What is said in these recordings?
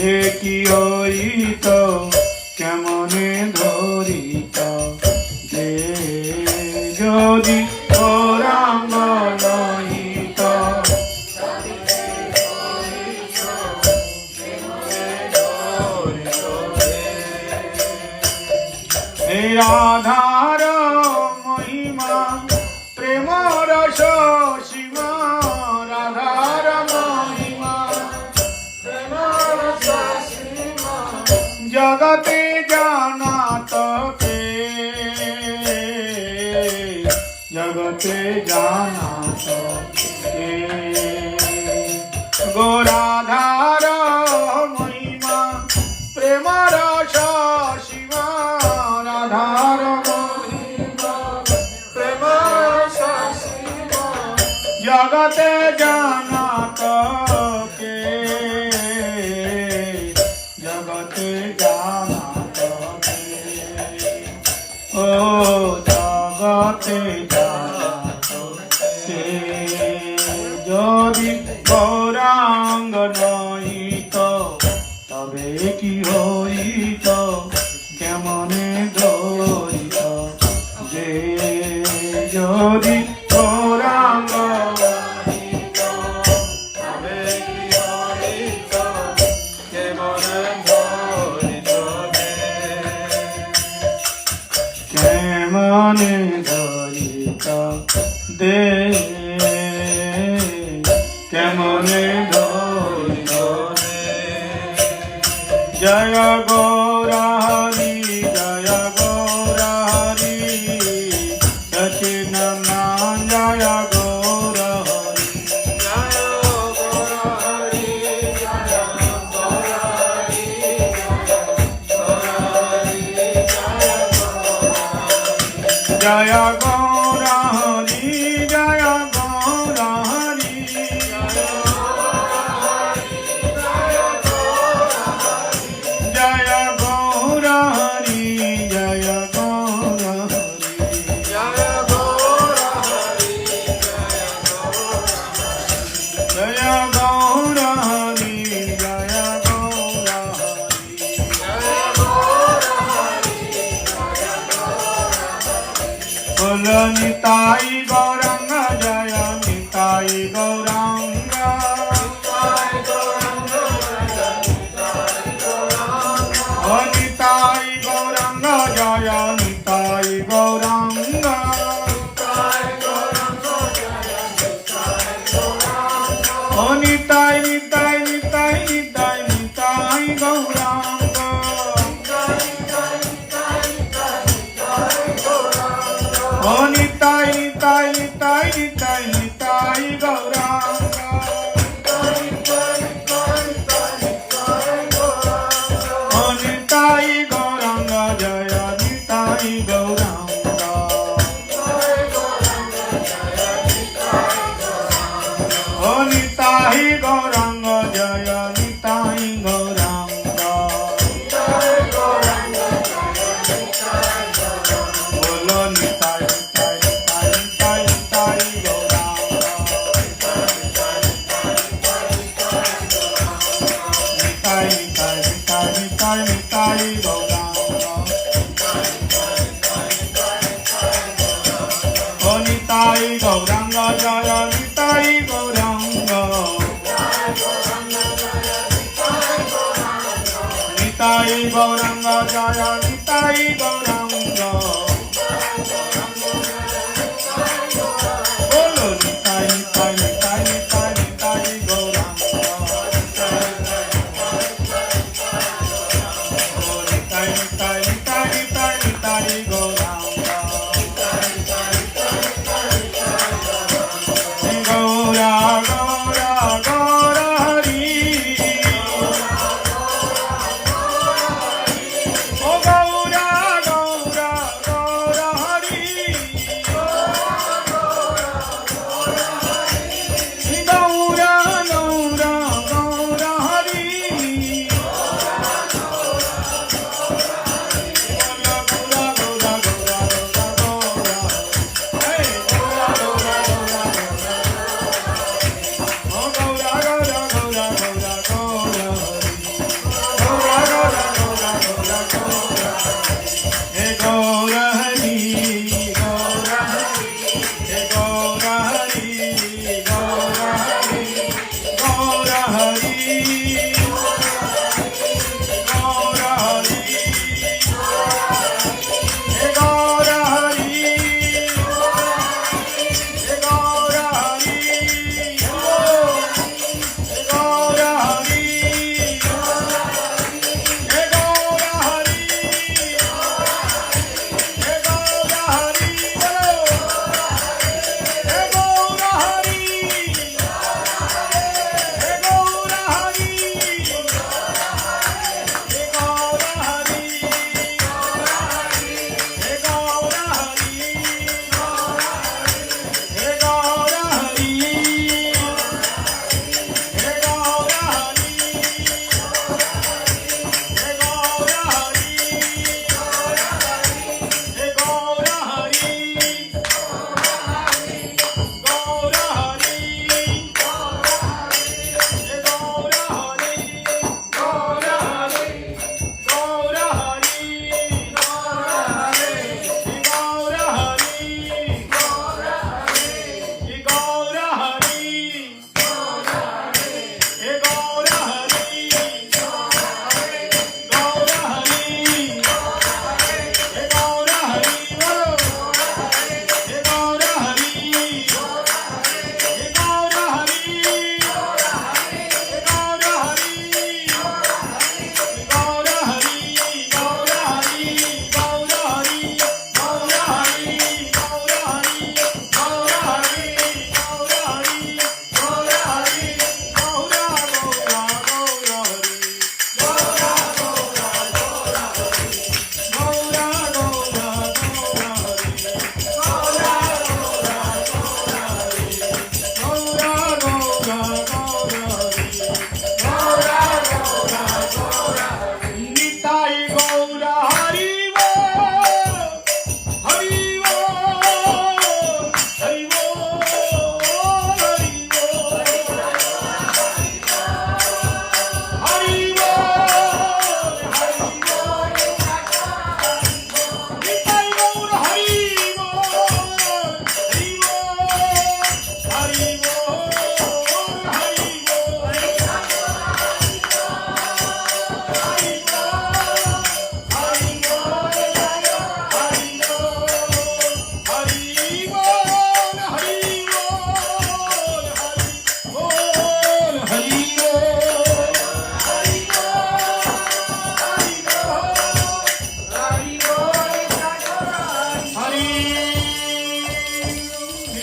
তবে কি হইত কেমনে ধরিত যে যদি গৌরাঙ্গ লহিত হে রাধার মহিমা প্রেম রস সীমা রাধার মহিমা প্রেম রস সীমা জগতে জানাত কে জগতে জানাত কে গোরাধার মহিমা প্রেম রস সীমা রাধার মহিমা প্রেম রস সীমা জগতে জানাত কে জগতে জানাত কে ও জগতে জানাত কে যদি গৌরাঙ্গ নহিত তবে কি হইত কেমনে ধরিত যে যদি গৌরাঙ্গ নহিত তবে কি হইত কেমনে ধরিত কেমনে ধরিত দে কেমনে ধরিত জয় গৌরা হরি জয় গৌরা হরি সচিনন্দন জয় গৌরা হরি জয় গৌরা হরি জয় গৌরা হরি জয় গৌরা হরি জয় গৌরা হরি জয় গৌরা হরি জয় গৌরা হরি জয় গৌরা হরি জয় গৌরা হরি জয় গৌরা হরি বল নিতাই গৌরাঙ্গ জয় নিতাই গৌরাঙ্গ ও নিতাই গৌরাঙ্গ জয় নিতাই গৌরাঙ্গ ও নিতাই নিতাই নিতাই নিতাই নিতাই গৌরাঙ্গ ও নিতাই নিতাই নিতাই নিতাই নিতাই গৌরাঙ্গ ও নিতাই গৌরাঙ্গ জয় নিতাই গৌরাঙ্গ ও নিতাই গৌরাঙ্গ জয় নিতাই গৌরাঙ্গ বলো নিতাই নিতাই নিতাই নিতাই নিতাই গৌরাঙ্গ নিতাই নিতাই নিতাই নিতাই নিতাই গৌরাঙ্গ ও নিতাই গৌরাঙ্গ জয় নিতাই গৌরাঙ্গ নিতাই গৌরাঙ্গ জয় নিতাই গৌরাঙ্গ বলো নিতাই নিতাই নিতাই নিতাই নিতাই গৌরাঙ্গ ও নিতাই নিতাই নিতাই নিতাই নিতাই গৌরাঙ্গ গৌরা গৌরা গৌরা হরি ও গৌরা গৌরা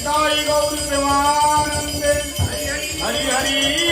निताई गौर प्रेमानंदे हरि हरि